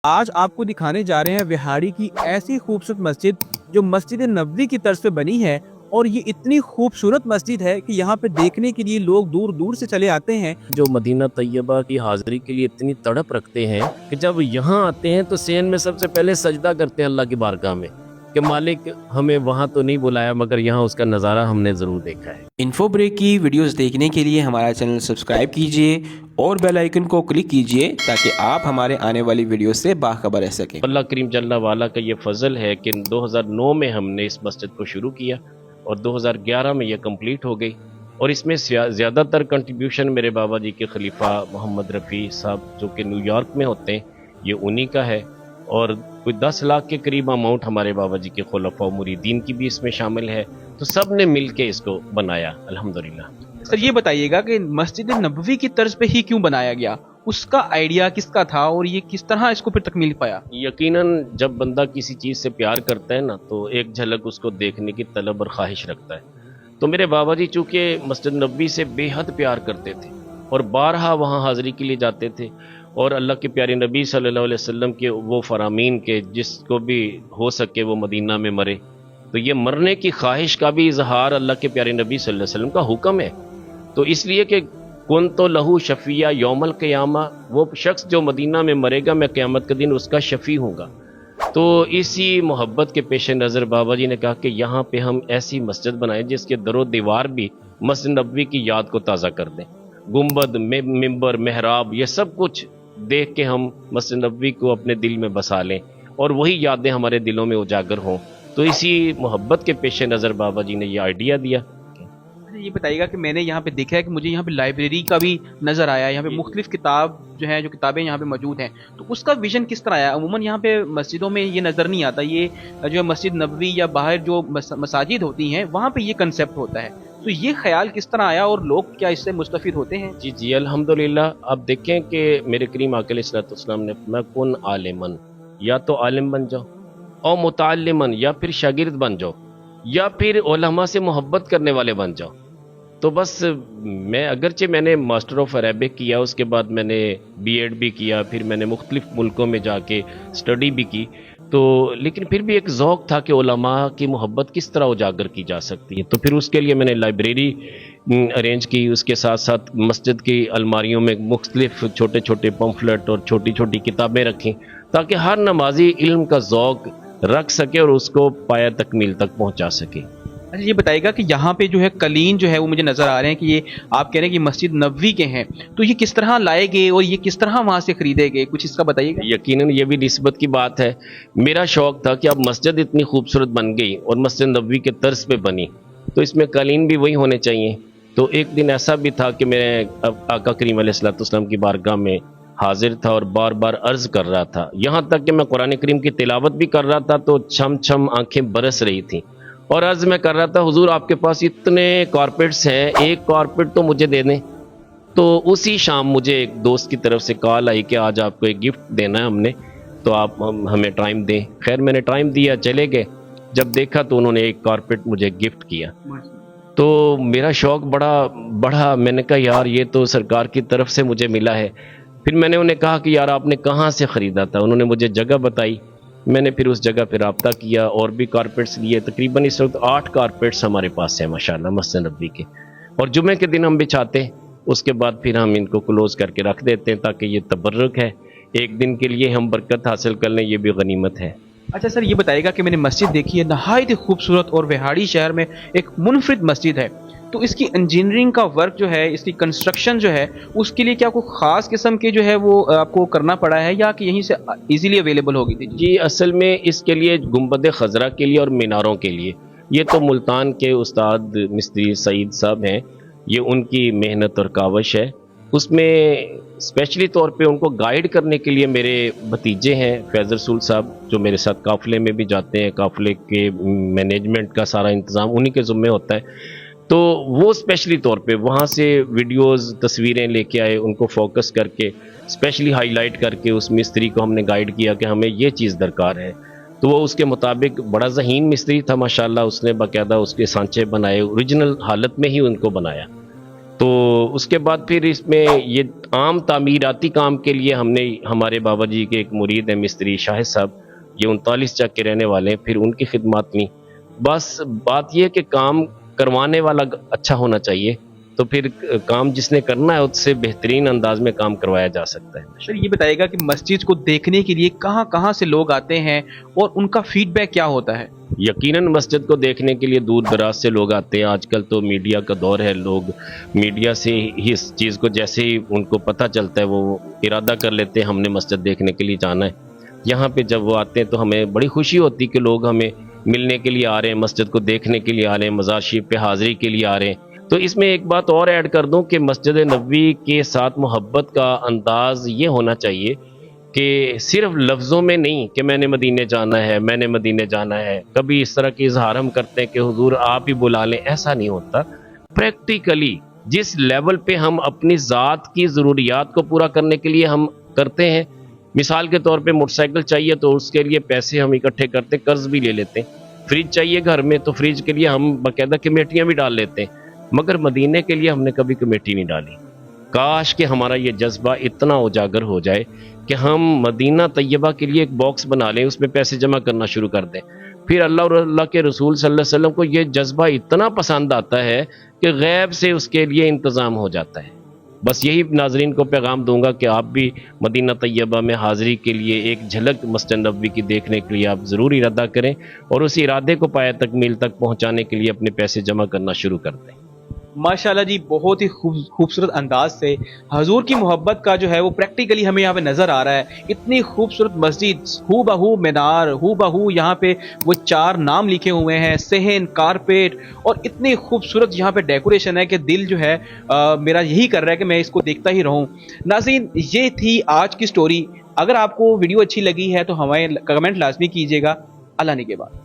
آج آپ کو دکھانے جا رہے ہیں وہاڑی کی ایسی خوبصورت مسجد جو مسجد نبوی کی طرز پہ بنی ہے، اور یہ اتنی خوبصورت مسجد ہے کہ یہاں پہ دیکھنے کے لیے لوگ دور دور سے چلے آتے ہیں۔ جو مدینہ طیبہ کی حاضری کے لیے اتنی تڑپ رکھتے ہیں کہ جب یہاں آتے ہیں تو ذہن میں سب سے پہلے سجدہ کرتے ہیں اللہ کی بارگاہ میں کہ مالک ہمیں وہاں تو نہیں بلایا مگر یہاں اس کا نظارہ ہم نے ضرور دیکھا ہے۔ انفو بریک کی ویڈیوز دیکھنے کے لیے ہمارا چینل سبسکرائب کیجئے اور بیل آئیکن کو کلک کیجئے تاکہ آپ ہمارے آنے والی ویڈیوز سے باخبر رہ سکیں۔ اللہ کریم جل والا کا یہ فضل ہے کہ 2009 میں ہم نے اس مسجد کو شروع کیا اور 2011 میں یہ کمپلیٹ ہو گئی، اور اس میں زیادہ تر کنٹریبیوشن میرے بابا جی کے خلیفہ محمد رفیع صاحب جو کہ نیو یارک میں ہوتے ہیں، یہ انہی کا ہے، اور کوئی 10 لاکھ کے قریب اماؤنٹ ہمارے بابا جی کے خلفاء و مریدین کی بھی اس میں شامل ہے، تو سب نے مل کے اس کو بنایا الحمدللہ۔ سر یہ بتائیے گا کہ مسجد نبوی کی طرز پہ ہی کیوں بنایا گیا، اس کا آئیڈیا کس کا تھا اور یہ کس طرح اس کو پھر تکمیل پایا؟ یقیناً جب بندہ کسی چیز سے پیار کرتا ہے نا تو ایک جھلک اس کو دیکھنے کی طلب اور خواہش رکھتا ہے۔ تو میرے بابا جی چونکہ مسجد نبوی سے بے حد پیار کرتے تھے اور بارہا وہاں حاضری کے لیے جاتے تھے، اور اللہ کے پیارے نبی صلی اللہ علیہ وسلم کے وہ فرامین کے جس کو بھی ہو سکے وہ مدینہ میں مرے، تو یہ مرنے کی خواہش کا بھی اظہار اللہ کے پیارے نبی صلی اللہ علیہ وسلم کا حکم ہے۔ تو اس لیے کہ کن تو لہو شفیع یوم القیامہ، وہ شخص جو مدینہ میں مرے گا میں قیامت کے دن اس کا شفیع ہوں گا۔ تو اسی محبت کے پیش نظر بابا جی نے کہا کہ یہاں پہ ہم ایسی مسجد بنائیں جس کے در و دیوار بھی مسجد نبوی کی یاد کو تازہ کر دیں، گنبد، ممبر، محراب، یہ سب کچھ دیکھ کے ہم مسجد نبوی کو اپنے دل میں بسا لیں اور وہی یادیں ہمارے دلوں میں اجاگر ہوں۔ تو اسی محبت کے پیش نظر بابا جی نے یہ آئیڈیا دیا۔ یہ بتائیے گا کہ میں نے یہاں پہ دیکھا ہے کہ مجھے یہاں پہ لائبریری کا بھی نظر آیا، یہاں پہ مختلف کتاب جو کتابیں یہاں پہ موجود ہیں، تو اس کا ویژن کس طرح آیا؟ عموماً یہاں پہ مسجدوں میں یہ نظر نہیں آتا، یہ جو ہے مسجد نبوی یا باہر جو مساجد ہوتی ہیں وہاں پہ یہ کنسیپٹ ہوتا ہے، تو یہ خیال کس طرح آیا اور لوگ کیا اس سے مستفید ہوتے ہیں؟ جی الحمدللہ۔ آپ دیکھیں کہ میرے کریم آقا علیہ السلام نے فرمایا کن عالمن، یا تو عالم بن جاؤ، اور متعلمن، یا پھر شاگرد بن جاؤ، یا پھر علماء سے محبت کرنے والے بن جاؤ۔ تو بس اگرچہ میں نے ماسٹر آف عربک کیا، اس کے بعد میں نے بی ایڈ بھی کیا، پھر میں نے مختلف ملکوں میں جا کے اسٹڈی بھی کی، تو لیکن پھر بھی ایک ذوق تھا کہ علماء کی محبت کس طرح اجاگر کی جا سکتی ہے۔ تو پھر اس کے لیے میں نے لائبریری ارینج کی، اس کے ساتھ ساتھ مسجد کی الماریوں میں مختلف چھوٹے چھوٹے پمفلٹ اور چھوٹی چھوٹی کتابیں رکھیں تاکہ ہر نمازی علم کا ذوق رکھ سکے اور اس کو پایہ تکمیل تک پہنچا سکے۔ اچھا یہ بتائیے گا کہ یہاں پہ جو ہے قلین جو ہے وہ مجھے نظر آ رہے ہیں کہ یہ آپ کہہ رہے ہیں کہ مسجد نبوی کے ہیں، تو یہ کس طرح لائے گئے اور یہ کس طرح وہاں سے خریدے گئے، کچھ اس کا بتائیے گا؟ یقیناً یہ بھی نسبت کی بات ہے۔ میرا شوق تھا کہ اب مسجد اتنی خوبصورت بن گئی اور مسجد نبوی کے طرز پہ بنی تو اس میں قالین بھی وہی ہونے چاہیے۔ تو ایک دن ایسا بھی تھا کہ میں آقا کریم علیہ السلام کی بارگاہ میں حاضر تھا اور بار بار عرض کر رہا تھا، یہاں تک کہ میں قرآن کریم کی تلاوت بھی کر رہا تھا تو چھم چھم آنکھیں برس رہی تھیں، اور عرض میں کر رہا تھا حضور آپ کے پاس اتنے کارپیٹس ہیں، ایک کارپیٹ تو مجھے دے دیں۔ تو اسی شام مجھے ایک دوست کی طرف سے کال آئی کہ آج آپ کو ایک گفٹ دینا ہے ہم نے، تو آپ ہمیں ٹائم دیں۔ خیر میں نے ٹائم دیا، چلے گئے، جب دیکھا تو انہوں نے ایک کارپیٹ مجھے گفٹ کیا، تو میرا شوق بڑھا۔ میں نے کہا یار یہ تو سرکار کی طرف سے مجھے ملا ہے۔ پھر میں نے انہیں کہا کہ یار آپ نے کہاں سے خریدا تھا؟ انہوں نے مجھے جگہ بتائی، میں نے پھر اس جگہ پہ رابطہ کیا اور بھی کارپیٹس لیے۔ تقریباً اس وقت 8 کارپیٹس ہمارے پاس ہیں ماشاءاللہ مسجد نبوی کے، اور جمعے کے دن ہم بچھاتے ہیں، اس کے بعد پھر ہم ان کو کلوز کر کے رکھ دیتے ہیں تاکہ یہ تبرک ہے، ایک دن کے لیے ہم برکت حاصل کر لیں، یہ بھی غنیمت ہے۔ اچھا سر یہ بتائیے گا کہ میں نے مسجد دیکھی ہے نہایت ہی خوبصورت اور وہاڑی شہر میں ایک منفرد مسجد ہے، تو اس کی انجینئرنگ کا ورک جو ہے، اس کی کنسٹرکشن جو ہے، اس کے لیے کیا کوئی خاص قسم کے جو ہے وہ آپ کو کرنا پڑا ہے یا کہ یہیں سے ایزیلی اویلیبل ہوگی تھی؟ جی اصل میں اس کے لیے گنبد خضرا کے لیے اور میناروں کے لیے یہ تو ملتان کے استاد مستری سعید صاحب ہیں، یہ ان کی محنت اور کاوش ہے۔ اس میں اسپیشلی طور پہ ان کو گائیڈ کرنے کے لیے میرے بھتیجے ہیں فیض رسول صاحب، جو میرے ساتھ قافلے میں بھی جاتے ہیں، قافلے کے مینجمنٹ کا سارا انتظام انہی کے ذمے ہوتا ہے، تو وہ اسپیشلی طور پہ وہاں سے ویڈیوز تصویریں لے کے آئے، ان کو فوکس کر کے اسپیشلی ہائی لائٹ کر کے اس مستری کو ہم نے گائیڈ کیا کہ ہمیں یہ چیز درکار ہے، تو وہ اس کے مطابق بڑا ذہین مستری تھا ماشاءاللہ، اس نے باقاعدہ اس کے سانچے بنائے، اوریجنل حالت میں ہی ان کو بنایا۔ تو اس کے بعد پھر اس میں یہ عام تعمیراتی کام کے لیے ہم نے ہمارے بابا جی کے ایک مرید ہیں مستری شاہد صاحب، یہ 39 چک کے رہنے والے ہیں، پھر ان کی خدمات لیں. بس بات یہ کہ کام کروانے والا اچھا ہونا چاہیے، تو پھر کام جس نے کرنا ہے اس سے بہترین انداز میں کام کروایا جا سکتا ہے. سر یہ بتائیے گا کہ مسجد کو دیکھنے کے لیے کہاں کہاں سے لوگ آتے ہیں اور ان کا فیڈ بیک کیا ہوتا ہے؟ یقیناً مسجد کو دیکھنے کے لیے دور دراز سے لوگ آتے ہیں. آج کل تو میڈیا کا دور ہے، لوگ میڈیا سے ہی اس چیز کو جیسے ہی ان کو پتہ چلتا ہے وہ ارادہ کر لیتے ہیں ہم نے مسجد دیکھنے کے لیے جانا ہے. یہاں پہ جب وہ آتے ہیں تو ہمیں بڑی خوشی ہوتی کہ لوگ ہمیں ملنے کے لیے آ رہے ہیں، مسجد کو دیکھنے کے لیے آ رہے ہیں، مزار شریف پہ حاضری کے لیے آ رہے ہیں. تو اس میں ایک بات اور ایڈ کر دوں کہ مسجد نبوی کے ساتھ محبت کا انداز یہ ہونا چاہیے کہ صرف لفظوں میں نہیں کہ میں نے مدینے جانا ہے، میں نے مدینے جانا ہے. کبھی اس طرح کے اظہار ہم کرتے ہیں کہ حضور آپ ہی بلا لیں، ایسا نہیں ہوتا. پریکٹیکلی جس لیول پہ ہم اپنی ذات کی ضروریات کو پورا کرنے کے لیے ہم کرتے ہیں، مثال کے طور پہ موٹر سائیکل چاہیے تو اس کے لیے پیسے ہم اکٹھے کرتے ہیں، قرض بھی لے لیتے ہیں. فریج چاہیے گھر میں تو فریج کے لیے ہم باقاعدہ کمیٹیاں بھی ڈال لیتے ہیں، مگر مدینے کے لیے ہم نے کبھی کمیٹی نہیں ڈالی. کاش کہ ہمارا یہ جذبہ اتنا اجاگر ہو جائے کہ ہم مدینہ طیبہ کے لیے ایک باکس بنا لیں، اس میں پیسے جمع کرنا شروع کر دیں. پھر اللہ اور اللہ کے رسول صلی اللہ علیہ وسلم کو یہ جذبہ اتنا پسند آتا ہے کہ غیب سے اس کے لیے انتظام ہو جاتا ہے. بس یہی ناظرین کو پیغام دوں گا کہ آپ بھی مدینہ طیبہ میں حاضری کے لیے ایک جھلک مسجد نبوی کی دیکھنے کے لیے آپ ضرور ارادہ کریں اور اس ارادے کو پایہ تکمیل تک پہنچانے کے لیے اپنے پیسے جمع کرنا شروع کر دیں. ماشاءاللہ جی، بہت ہی خوبصورت انداز سے حضور کی محبت کا جو ہے وہ پریکٹیکلی ہمیں یہاں پہ نظر آ رہا ہے. اتنی خوبصورت مسجد، ہو بہو مینار، ہو بہو یہاں پہ وہ 4 نام لکھے ہوئے ہیں، صحن، کارپیٹ، اور اتنی خوبصورت یہاں پہ ڈیکوریشن ہے کہ دل جو ہے میرا یہی کر رہا ہے کہ میں اس کو دیکھتا ہی رہوں. ناظرین، یہ تھی آج کی سٹوری. اگر آپ کو ویڈیو اچھی لگی ہے تو ہمیں کمنٹ لازمی کیجیے گا. اللہ نگہبان.